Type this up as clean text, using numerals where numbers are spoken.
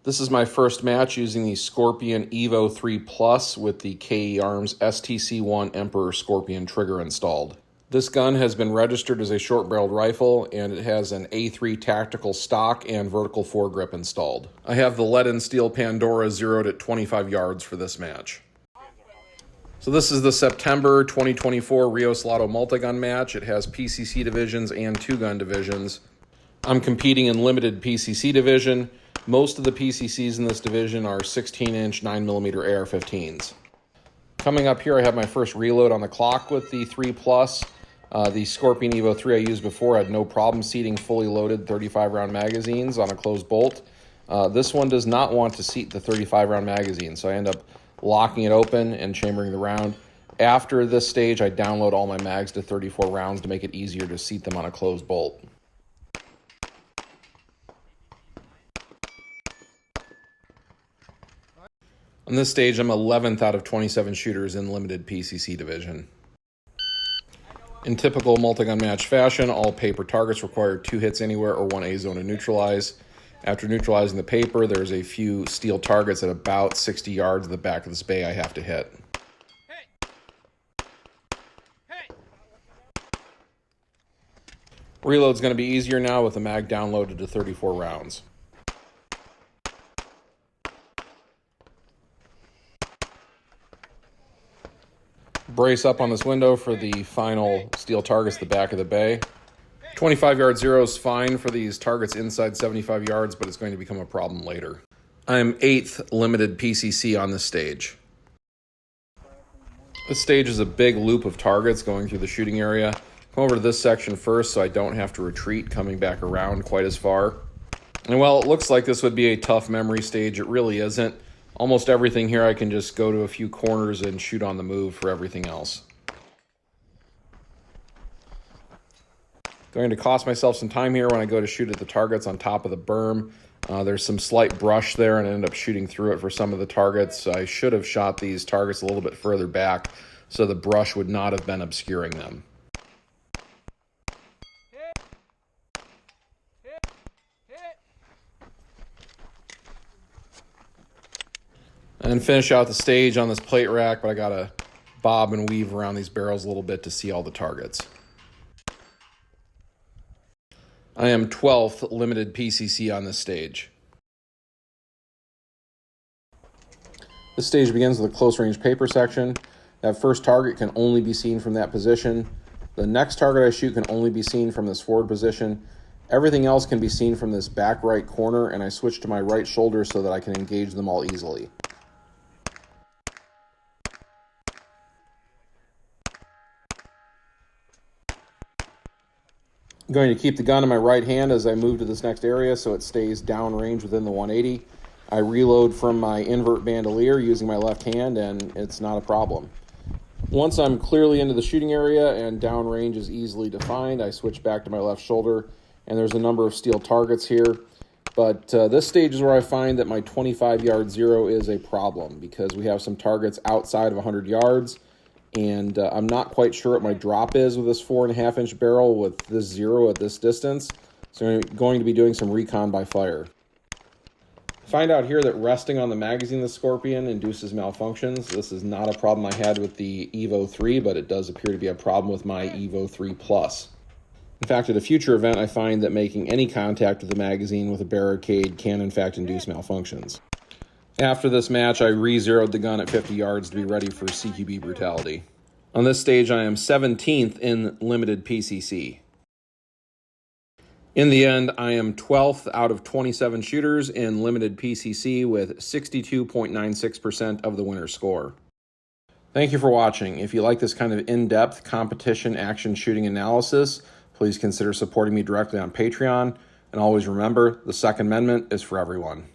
This is my first match using the Scorpion EVO 3 Plus with the KE Arms STC-1 Emperor Scorpion trigger installed. This gun has been registered as a short-barreled rifle, and it has an A3 tactical stock and vertical foregrip installed. I have the lead and steel Pandora zeroed at 25 yards for this match. So this is the September 2024 Rio Salado multi-gun match. It has PCC divisions and two-gun divisions. I'm competing in limited PCC division. Most of the PCCs in this division are 16-inch 9mm AR-15s. Coming up here, I have my first reload on the clock with the 3 Plus. The Scorpion EVO 3 I used before had no problem seating fully loaded 35-round magazines on a closed bolt. This one does not want to seat the 35-round magazine, so I end up locking it open and chambering the round. After this stage, I download all my mags to 34 rounds to make it easier to seat them on a closed bolt. On this stage, I'm 11th out of 27 shooters in limited PCC division. In typical multi-gun match fashion, all paper targets require 2 hits anywhere or 1 A zone to neutralize. After neutralizing the paper, there's a few steel targets at about 60 yards at the back of this bay I have to hit. Reload's going to be easier now with the mag downloaded to 34 rounds. Brace up on this window for the final steel targets at the back of the bay. 25-yard zero is fine for these targets inside 75 yards, but it's going to become a problem later. I'm 8th limited PCC on this stage. This stage is a big loop of targets going through the shooting area. Come over to this section first so I don't have to retreat coming back around quite as far. And while it looks like this would be a tough memory stage, it really isn't. Almost everything here I can just go to a few corners and shoot on the move for everything else. Going to cost myself some time here when I go to shoot at the targets on top of the berm. There's some slight brush there and I end up shooting through it for some of the targets. I should have shot these targets a little bit further back so the brush would not have been obscuring them. And finish out the stage on this plate rack, but I gotta bob and weave around these barrels a little bit to see all the targets. I am 12th limited PCC on this stage. This stage begins with a close range paper section. That first target can only be seen from that position. The next target I shoot can only be seen from this forward position. Everything else can be seen from this back right corner, and I switch to my right shoulder so that I can engage them all easily. I'm going to keep the gun in my right hand as I move to this next area so it stays downrange within the 180. I reload from my invert bandolier using my left hand, and it's not a problem. Once I'm clearly into the shooting area and downrange is easily defined, I switch back to my left shoulder, and there's a number of steel targets here. But this stage is where I find that my 25-yard zero is a problem because we have some targets outside of 100 yards. And I'm not quite sure what my drop is with this 4.5-inch barrel with this zero at this distance. So I'm going to be doing some recon by fire. Find out here that resting on the magazine of the Scorpion induces malfunctions. This is not a problem I had with the EVO 3, but it does appear to be a problem with my EVO 3 Plus. In fact, at a future event, I find that making any contact with the magazine with a barricade can in fact induce malfunctions. After this match, I re-zeroed the gun at 50 yards to be ready for CQB brutality. On this stage, I am 17th in limited PCC. In the end, I am 12th out of 27 shooters in limited PCC with 62.96% of the winner's score. Thank you for watching. If you like this kind of in-depth competition action shooting analysis, please consider supporting me directly on Patreon. And always remember, the Second Amendment is for everyone.